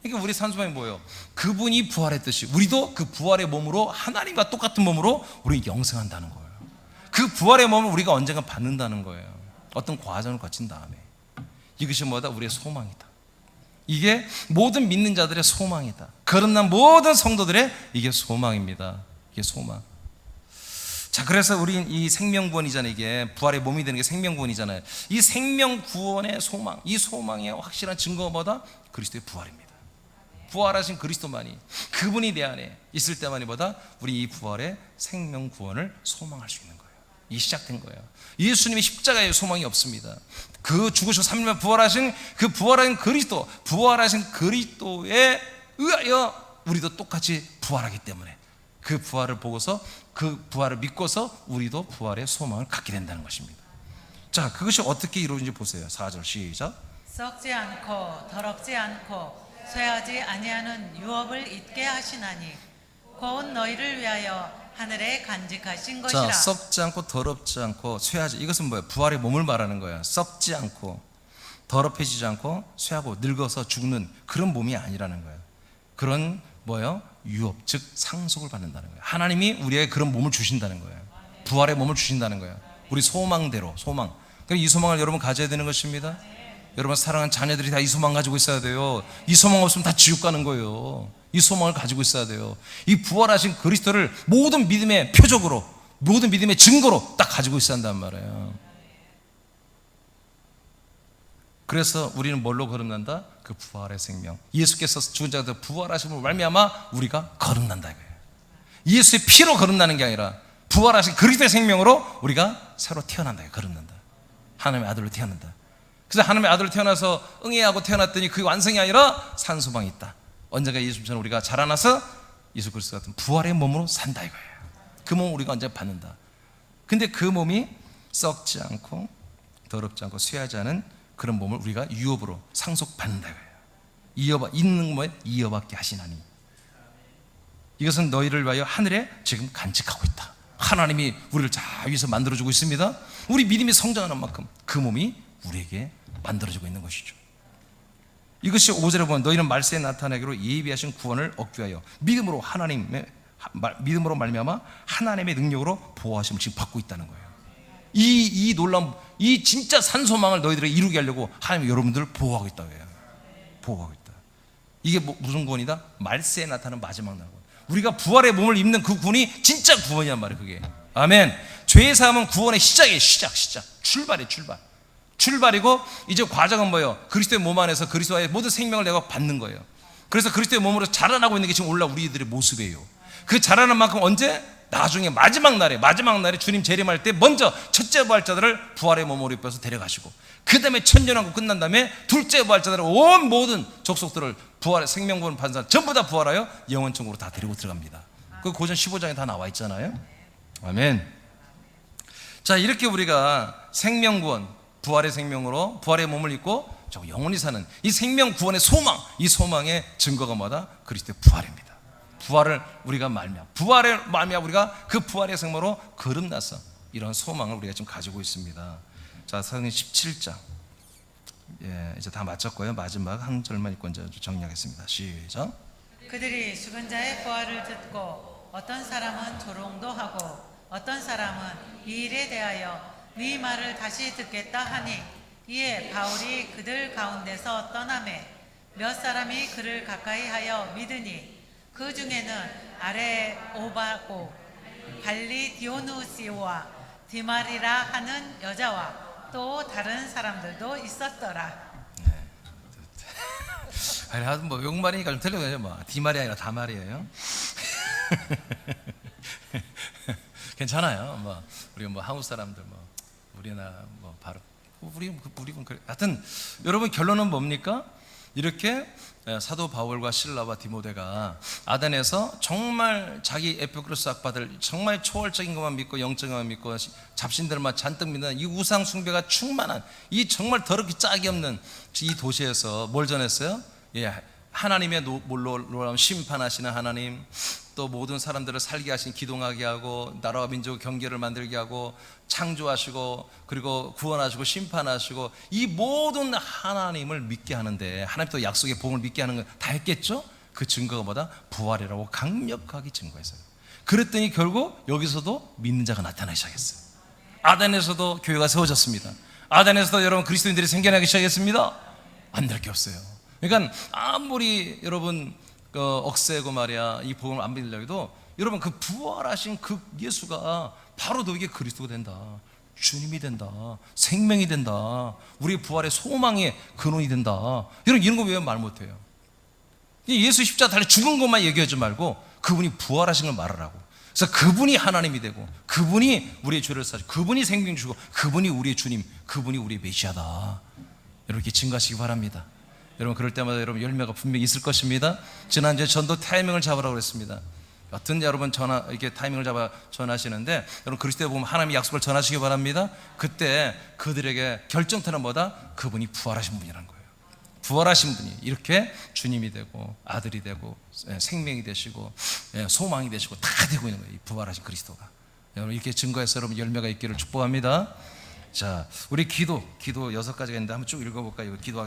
그러니까 우리 산소망이 뭐예요? 그분이 부활했듯이 우리도 그 부활의 몸으로, 하나님과 똑같은 몸으로 우리 영생한다는 거예요. 그 부활의 몸을 우리가 언젠가 받는다는 거예요. 어떤 과정을 거친 다음에. 이것이 뭐다? 우리의 소망이다. 이게 모든 믿는 자들의 소망이다. 거듭난 모든 성도들의 이게 소망입니다. 이게 소망. 자, 그래서 우린 이 생명구원이잖아요. 이게 부활의 몸이 되는 게 생명구원이잖아요. 이 생명구원의 소망, 이 소망의 확실한 증거가 뭐다? 그리스도의 부활입니다. 부활하신 그리스도만이, 그분이 내 안에 있을 때만이 뭐다? 우리 이 부활의 생명구원을 소망할 수 있는 거예요. 이 시작된 거예요. 예수님이 십자가에 소망이 없습니다. 그 죽으시고 3일만 부활하신 그 부활하신 그리스도, 부활하신 그리스도에 의하여 우리도 똑같이 부활하기 때문에, 그 부활을 보고서, 그 부활을 믿고서 우리도 부활의 소망을 갖게 된다는 것입니다. 자, 그것이 어떻게 이루어지는지 보세요. 4절 시작. 썩지 않고 더럽지 않고 쇠하지 아니하는 유업을 잊게 하시나니 곧 너희를 위하여 하늘에 간직하신 것이라. 자, 썩지 않고 더럽지 않고 쇠하지, 이것은 뭐예요? 부활의 몸을 말하는 거예요. 썩지 않고 더럽혀지지 않고 쇠하고 늙어서 죽는 그런 몸이 아니라는 거예요. 그런 뭐예요? 유업, 즉 상속을 받는다는 거예요. 하나님이 우리에게 그런 몸을 주신다는 거예요. 부활의 몸을 주신다는 거예요. 우리 소망대로, 소망. 그러니까 이 소망을 여러분 가져야 되는 것입니다. 여러분 사랑하는 자녀들이 다 이 소망 가지고 있어야 돼요. 이 소망 없으면 다 지옥 가는 거예요. 이 소망을 가지고 있어야 돼요. 이 부활하신 그리스도를 모든 믿음의 표적으로, 모든 믿음의 증거로 딱 가지고 있어야 한단 말이에요. 그래서 우리는 뭘로 거듭난다? 그 부활의 생명. 예수께서 죽은 자들 부활하심으로 말미암아 우리가 거듭난다 이거예요. 예수의 피로 거듭나는 게 아니라 부활하신 그리스도의 생명으로 우리가 새로 태어난다. 거듭난다. 하나님의 아들로 태어난다. 그래서 하나님의 아들로 태어나서 응애하고 태어났더니 그게 완성이 아니라 산 소망이 있다. 언젠가 예수처럼 우리가 자라나서 예수 그리스도 같은 부활의 몸으로 산다 이거예요. 그 몸을 우리가 언제 받는다. 근데 그 몸이 썩지 않고 더럽지 않고 쇠하지 않은 그런 몸을 우리가 유업으로 상속받는다 이거예요. 있는 몸에 이어받게 하시나니 이것은 너희를 위하여 하늘에 지금 간직하고 있다. 하나님이 우리를 자위에서 만들어주고 있습니다. 우리 믿음이 성장하는 만큼 그 몸이 우리에게 만들어지고 있는 것이죠. 이것이 5절에 보면 너희는 말세에 나타나기로 예비하신 구원을 얻기 위하여 믿음으로 말미암아 하나님의 능력으로 보호하심을 지금 받고 있다는 거예요. 이 놀라운 이 진짜 산소망을 너희들에게 이루게 하려고 하나님이 여러분들을 보호하고 있다고 해요. 보호하고 있다. 이게 무슨 구원이다? 말세에 나타나는 마지막 날 구원. 우리가 부활의 몸을 입는 그 구원이 진짜 구원이란 말이에요. 그게 아멘. 죄의 사함은 구원의 시작이에요. 시작 출발이에요. 출발이고 이제 과정은 뭐예요? 그리스도의 몸 안에서 그리스도의 모든 생명을 내가 받는 거예요. 그래서 그리스도의 몸으로 자라나고 있는 게 지금 우리들의 모습이에요. 그 자라는 만큼 언제? 나중에 마지막 날에 주님 재림할 때 먼저 첫째 부활자들을 부활의 몸으로 입혀서 데려가시고 그 다음에 천년왕국 끝난 다음에 둘째 부활자들을 온 모든 족속들을 부활의 생명구원 판사 전부 다 부활하여 영원천국으로 다 데리고 들어갑니다. 그 고전 15장에 다 나와 있잖아요. 아멘. 자, 이렇게 우리가 생명구원 부활의 생명으로 부활의 몸을 입고 영원히 사는 이 생명구원의 소망, 이 소망의 증거가 뭐다? 그리스도의 부활입니다. 부활을 우리가 부활을 말미암아 우리가 그 부활의 생명으로 거듭나서 이런 소망을 우리가 지금 가지고 있습니다. 자, 사도행전 17장. 이제 다 마쳤고요. 마지막 한 절만 읽고 이제 정리하겠습니다. 시작. 그들이 죽은 자의 부활을 듣고 어떤 사람은 조롱도 하고 어떤 사람은 이 일에 대하여 네 말을 다시 듣겠다 하니 이에 바울이 그들 가운데서 떠나매 몇 사람이 그를 가까이하여 믿으니 그 중에는 아레오바고 발리디오누시오와 디마리라 하는 여자와 또 다른 사람들도 있었더라. 아니, 뭐 욕말이니까 좀 틀려요. 뭐 디말이 아니라 다말이에요. 괜찮아요. 뭐 우리 뭐 한국 사람들 뭐 우리나 뭐 바로 우리 그래. 하여튼 여러분 결론은 뭡니까? 이렇게 사도 바울과 실라와 디모데가 아덴에서 정말 자기 에피쿠로스 학파들 정말 초월적인 것만 믿고 영적인 것만 믿고 잡신들만 잔뜩 믿는 이 우상 숭배가 충만한 이 정말 더럽게 짝이 없는 이 도시에서 뭘 전했어요? 하나님의 놀라운 심판하시는 하나님, 또 모든 사람들을 살게 하신 기동하게 하고 나라와 민족 경계를 만들게 하고 창조하시고 그리고 구원하시고 심판하시고 이 모든 하나님을 믿게 하는데 하나님 또 약속의 복음을 믿게 하는 거 다 했겠죠? 그 증거가 뭐다? 부활이라고 강력하게 증거했어요. 그랬더니 결국 여기서도 믿는 자가 나타나기 시작했어요. 아덴에서도 교회가 세워졌습니다. 아덴에서도 여러분 그리스도인들이 생겨나기 시작했습니다. 안 될 게 없어요. 그러니까 아무리 여러분 억세고 말이야 이 복음을 안 믿으려고 해도 여러분 그 부활하신 그 예수가 바로 너에게 그리스도가 된다, 주님이 된다, 생명이 된다, 우리의 부활의 소망의 근원이 된다. 여러분 이런 거 왜 말 못해요? 예수 십자가 달려 죽은 것만 얘기하지 말고 그분이 부활하신 걸 말하라고. 그래서 그분이 하나님이 되고 그분이 우리의 죄를 사시고 그분이 생명 주고 그분이 우리의 주님, 그분이 우리의 메시아다. 이렇게 증거하시기 바랍니다. 여러분 그럴 때마다 여러분 열매가 분명히 있을 것입니다. 지난주에 전도 타이밍을 잡으라고 그랬습니다. 어떤 여러분 이렇게 타이밍을 잡아 전하시는데 여러분 그리스도에 보면 하나님의 약속을 전하시기 바랍니다. 그때 그들에게 결정타는 뭐다? 그분이 부활하신 분이라는 거예요. 부활하신 분이 이렇게 주님이 되고 아들이 되고 생명이 되시고 소망이 되시고 다 되고 있는 거예요. 이 부활하신 그리스도가. 여러분 이렇게 증거해서 여러분 열매가 있기를 축복합니다. 자, 우리 기도 6가지가 있는데 한번 쭉 읽어볼까요? 기도하겠습니다.